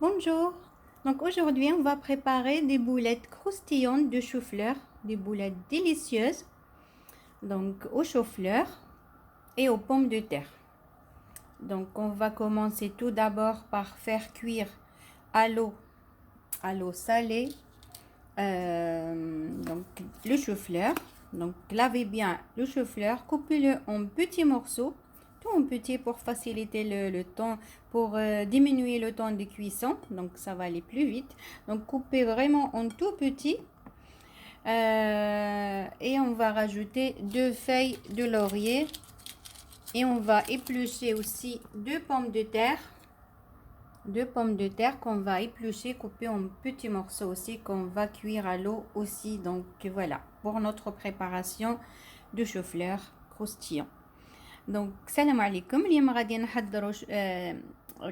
Bonjour. Donc aujourd'hui, on va préparer des boulettes croustillantes de chou-fleur, des boulettes délicieuses, donc au chou-fleur et aux pommes de terre. Donc on va commencer tout d'abord par faire cuire à l'eau salée, donc le chou-fleur. Donc lavez bien le chou-fleur, coupez-le en petits morceaux, tout en petit pour faciliter le temps, pour diminuer le temps de cuisson. Donc ça va aller plus vite. Donc coupez vraiment en tout petit. Et on va rajouter 2 feuilles de laurier. Et on va éplucher aussi 2 pommes de terre. 2 pommes de terre qu'on va éplucher, couper en petits morceaux aussi, qu'on va cuire à l'eau aussi. Donc voilà, pour notre préparation de chou-fleur croustillant. Donc salam عليكم. اليوم غادي نحضروا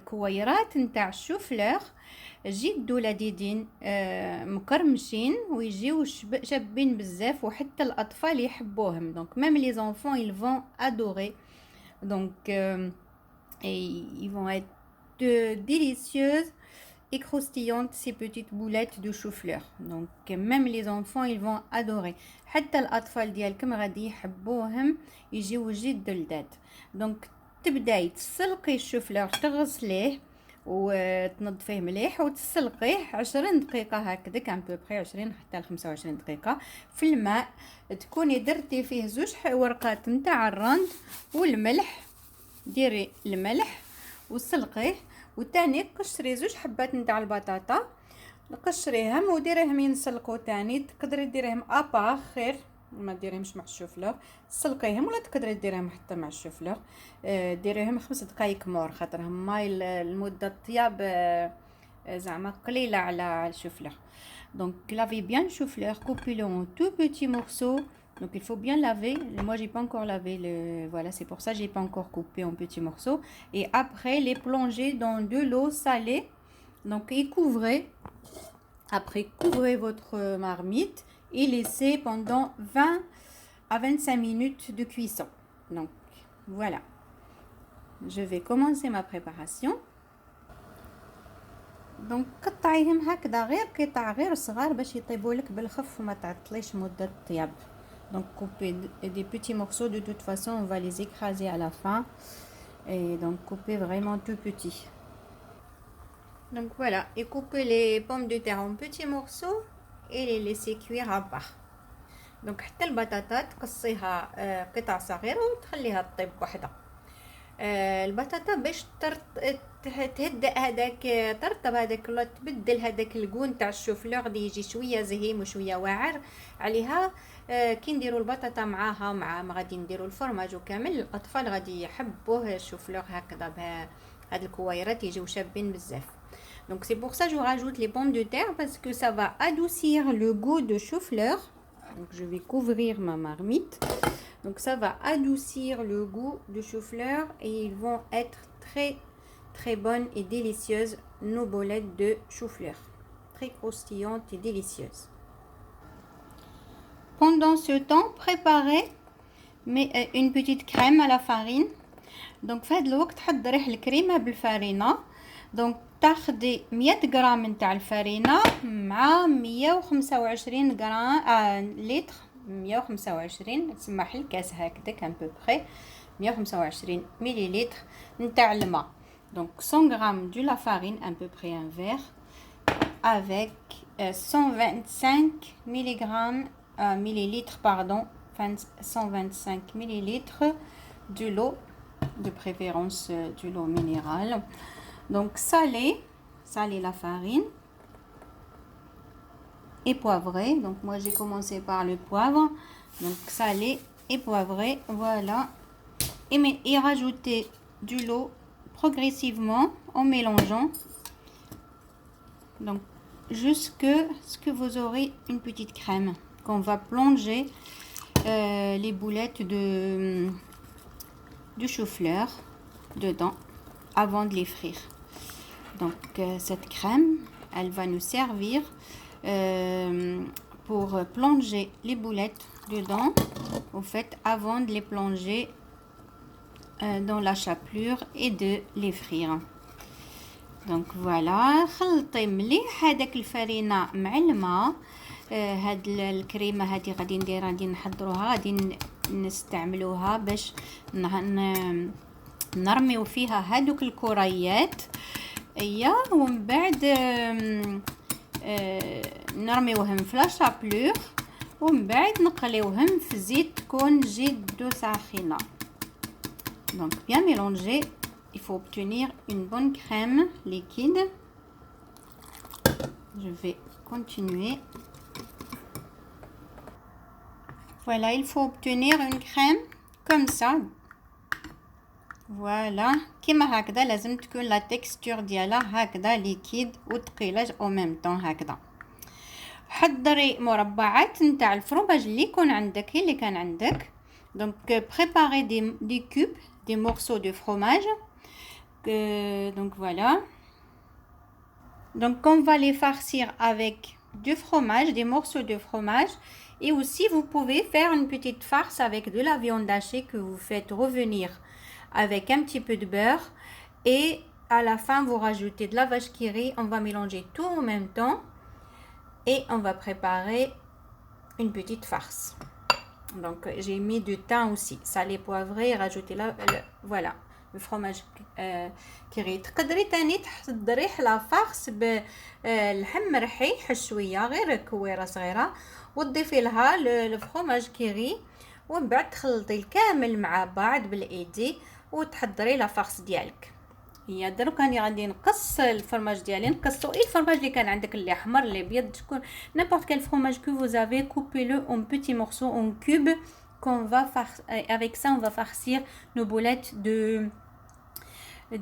كويرات نتاع الشوفلور جدوا لذيذين مقرمشين ويجيو شابين بزاف وحتى الاطفال يحبوهم. Donc même les enfants ils vont adorer. Donc et ils vont être délicieuses et croustillantes ces petites boulettes de chou-fleur. Donc même les enfants ils vont adorer. حتى الاطفال ديالكم غادي يحبوهم يجيو جد لذاذ. دونك تبداي تسلقي الشوفلور، تغسليه وتنظفيه مليح وتسلقيه 20 دقيقه هكذاك ان بوبري 20 حتى ل 25 دقيقه في الماء. تكوني درتي فيه 2 ورقات نتاع الرند والملح، ديري الملح وسلقيه. وتاني قشري 2 حبات نتاع البطاطا، قشريهم وديريهم ينسلقوا. تاني تقدري ديريهم ابار خير، ما ديريهمش مع الشوفلور، سلقيهم ولا تقدري ديريهم حتى مع الشوفلور. ديريهم 5 دقائق مور، خاطرهم ماي المده الطياب زعما قليله على الشوفلور. Donc lavez bien le chou-fleur, coupez-le en tout petits morceaux. Donc il faut bien laver. Moi j'ai pas encore lavé voilà, c'est pour ça j'ai pas encore coupé en petits morceaux. Et après les plonger dans de l'eau salée. Donc et couvrez. Après couvrez votre marmite et laissez pendant 20 à 25 minutes de cuisson. Donc voilà. Je vais commencer ma préparation. دونك قطعيهم هكذا غير قطع غير صغار باش يطيبوا لك بالخف وما تعطليش مده الطياب. Donc coupez des petits morceaux, de toute façon on va les écraser à la fin. Et donc coupez vraiment tout petit. Donc voilà, et coupez les pommes de terre en petits morceaux et les laissez cuire à part. Donc حتى البطاطا تقصيها قطع صغيره وتخليها تطيب وحده. البطاطا باش تهدأ هذاك ترطب هذاك ولا تبدل هذاك الجون تاع الشوفلور اللي يجي شويه زهيم وشويه واعر عليها. كي نديروا البطاطا معاها مع غادي نديروا الفرماج وكامل، الاطفال غادي يحبوه الشوفلور هكذا بهاد الكويرات يجيو شابين بزاف. Donc c'est pour ça que je rajoute les pommes de terre parce que ça va adoucir le goût de chou-fleur. Donc je vais couvrir ma marmite. Donc ça va adoucir le goût de chou-fleur et ils vont être très très bonnes et délicieuses nos boulettes de chou-fleur. Très croustillantes et délicieuses. Pendant ce temps, préparez une petite crème à la farine. Donc في هذا الوقت حضري الكريمه بالفارينه. Donc تاخدي 100 غرام نتاع الفارينه مع 125 غرام لتر 125 تسمح الكاس هكذا كان بوبري 125 مليلتر نتاع الماء. Donc 100 grammes de la farine, à peu près un verre, avec 125 millilitres, pardon, 125 millilitres de l'eau, de préférence de l'eau minérale. Donc salez la farine et poivré. Donc moi j'ai commencé par le poivre, donc salé et poivré, voilà. Et rajouter de l'eau progressivement en mélangeant, donc jusque ce que vous aurez une petite crème qu'on va plonger les boulettes de chou-fleur dedans avant de les frire. Donc cette crème elle va nous servir pour plonger les boulettes dedans, au fait, avant de les plonger dans la chapelure et de les frire. دونك فوالا خلطي مليح هذاك الفرينه مع الماء. هاد الكريمه هذه غادي نحضروها، غادي نستعملوها باش نرميو فيها هادوك الكريات ومن بعد نرميوهم في لاشابلور ومن بعد نقليوهم في زيت تكون جد ساخنه. Donc bien mélanger, il faut obtenir une bonne crème liquide. Je vais continuer. Voilà, il faut obtenir une crème comme ça. Voilà, كيما هكذا لازم تكون لا تكستور ديالها هكذا ليكيد وثقيله او ميم طون هكذا. حضري مربعات نتاع الفرماج اللي يكون عندك اللي كان عندك. Donc préparez des cubes, des morceaux de fromage. Donc voilà. Donc on va les farcir avec du fromage, des morceaux de fromage. Et aussi vous pouvez faire une petite farce avec de la viande hachée que vous faites revenir avec un petit peu de beurre. Et à la fin vous rajoutez de la vache qui rit. On va mélanger tout en même temps. Et on va préparer une petite farce. Donc j'ai mis du thym aussi, salé poivré, rajoutez là, voilà le fromage كيري. تقدري تاني تحضري لا فارس باللحم مرحي شويه غير كويره صغيره وتضيفي لها الفرماج كيري ومن بعد تخلطي الكامل مع بعض بالايدي وتحضري لا فارس ديالك. هي دروك راني غادي نقص الفرماج ديالي، نقصو الفرماج اللي كان عندك اللي احمر اللي ابيض تكون n'importe quel fromage que vous avez, coupez-le en petits morceaux en cubes qu'on va avec ça on va farcir nos boulettes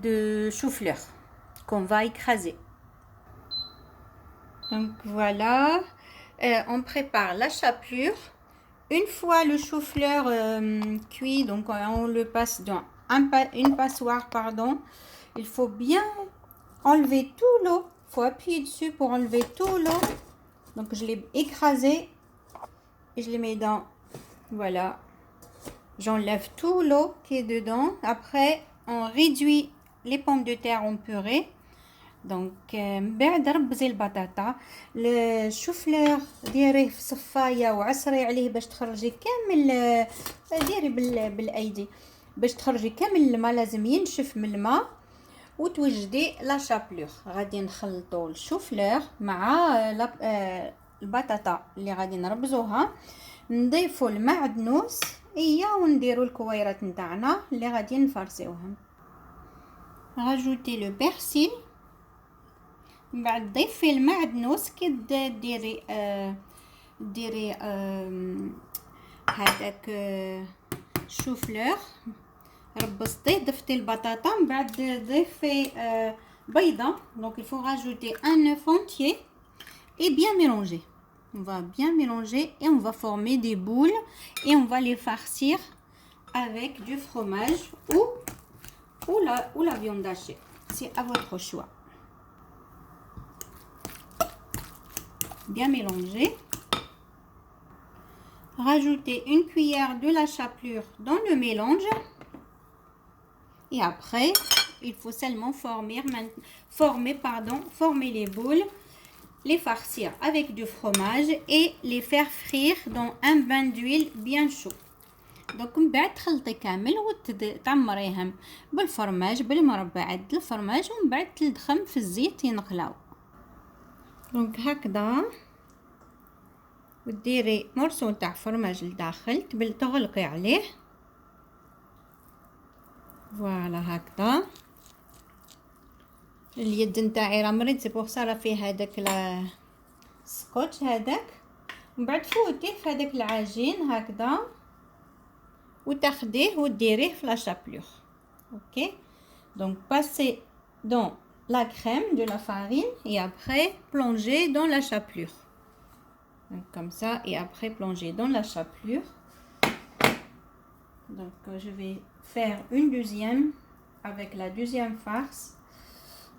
de chou-fleur qu'on va écraser. Donc voilà, on prépare la chapelure. Une fois le chou-fleur cuit, donc on le passe dans une passoire, pardon. Il faut bien enlever tout l'eau. Il faut appuyer dessus pour enlever tout l'eau. Donc je l'ai écrasé et je les mets dans. Voilà. J'enlève tout l'eau qui est dedans. Après, on réduit les pommes de terre en purée. Donc بعد ربزي البطاطا الشوفلور ديريه في صفايه وعصري عليه باش تخرجي كامل. ديري بالايدي باش تخرجي كامل الماء، لازم ينشف من الماء وتوجدي لا شابلور. غادي نخلطوا الشوفلور مع البطاطا اللي غادي نربزوها، نضيفوا المعدنوس ونديروا الكويرات نتاعنا اللي غادي نفرسيوهم. راجوتي لو بيرسيل، من بعد ضيفي المعدنوس كي ديري هذاك الشوفلور ربزتيه، ضفتي البطاطا، من بعد ضيفي بيضه. Donc il faut rajouter un œuf entier et bien mélanger. On va bien mélanger et on va former des boules et on va les farcir avec du fromage ou la viande hachée. C'est à votre choix. Bien mélanger. Rajoutez une cuillère de la chapelure dans le mélange. Et après, il faut seulement former les boules, les farcir avec du fromage et les faire frire dans un bain d'huile bien chaud. Donc من بعد تخلطي كامل وتعمريهم بالفرماج بالمربعات الفرماج ومن بعد تدخم في الزيت ينقلاو. دونك هكذا وديري مرسو تاع فرماج لداخل تغلقي عليه. فوالا هكذا. اليد نتاعي راه مريض سي بوغ سا راه فيه هذاك السكوتش هذاك. من بعد فوتيه في هذاك العجين هكذا وتاخديه وديريه في لا شابلور. اوكي. Donc passez dans la crème de la farine et après plongez dans la chapelure. Donc comme ça et après plongez dans la chapelure. Donc je vais faire une deuxième avec la deuxième farce.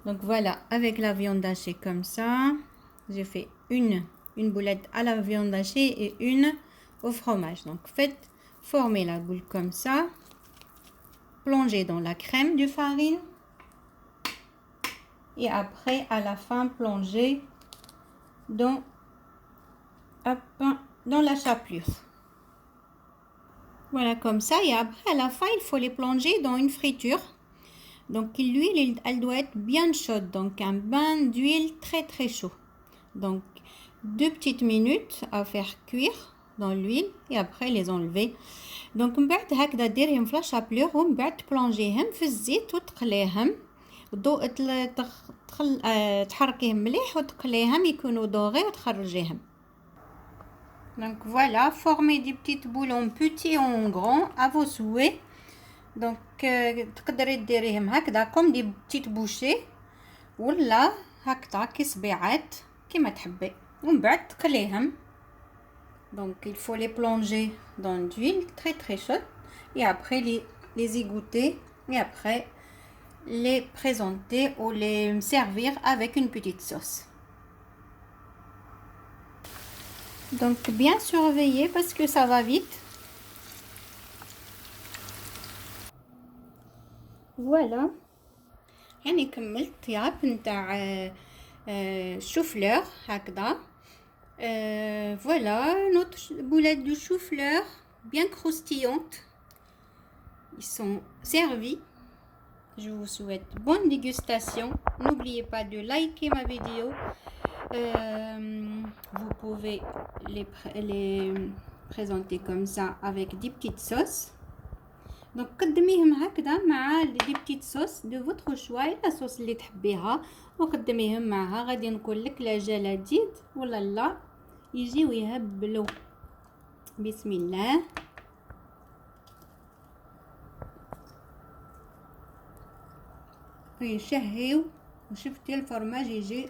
Donc voilà, avec la viande hachée comme ça. J'ai fait une boulette à la viande hachée et une au fromage. Donc faites former la boule comme ça. Plongez dans la crème de farine. et après à la fin plonger dans la chapelure. Voilà comme ça, et après à la fin il faut les plonger dans une friture. Donc l'huile elle doit être bien chaude, donc un bain d'huile très chaud. Donc 2 petites minutes à faire cuire dans l'huile et après les enlever. دونك من بعد هكذا ديريهم في لاشابلور ومن بعد تبلونجيهم في الزيت وتقليهم تحركيهم مليح وتقليهم يكونوا دوغي وتخرجيهم. Donc voilà, formez des petites boules en petit ou en grand à vos souhaits. Donc تقدري ديريهم هكذا comme des petites bouchées ولا هكذا كصبيعات كيما تحبي ومن بعد تقليهم. Donc il faut les plonger dans l'huile très chaude et après les égoutter et après les présenter ou les servir avec une petite sauce. Donc bien surveiller parce que ça va vite. Voilà. يعني كملت ياب نتاع chou-fleur هكذا. Voilà notre boulette de chou-fleur bien croustillante. Ils sont servis. Je vous souhaite bonne dégustation. N'oubliez pas de liker ma vidéo. Vous pouvez les présenter comme ça avec des petites sauces. Donc قدميهم هكذا مع des petites sauces de votre choix la sauce اللي تحبيها وقدميهم معها. غادي نقول لك لا جلاديد ولا لا يجيو يهبلوا. بسم الله. يشهيو وشفتي الفرماج يجي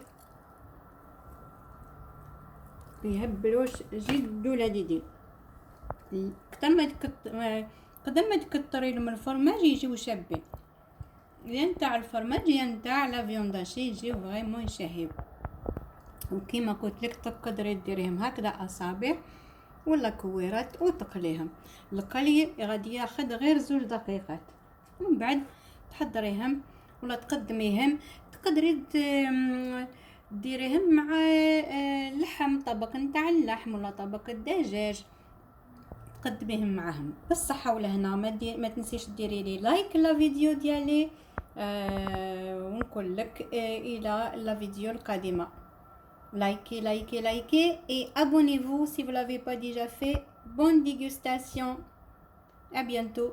يهبلوا جدو لذيذين. قدر ما تكتري لهم الفرماج يجيو شابين. يا نتاع الفرماج يا نتاع لا فيونداشي يجيو فريمون يشهيو. وكيما قلت لك تقدري ديريهم هكذا اصابع ولا كويرات وتقليهم. القلي غادي ياخذ غير 2 دقيقات ومن بعد تحضريهم ولا تقدميهم. تقدري ديريهم مع لحم، طبق نتاع اللحم ولا طبق الدجاج تقدميهم معهم بالصحه والهنا. ما تنسيش ديري لي لايك لا فيديو ديالي ونقول لك الى لا فيديو القادمه. likez et abonnez-vous si vous l'avez pas déjà fait. Bonne dégustation. À bientôt.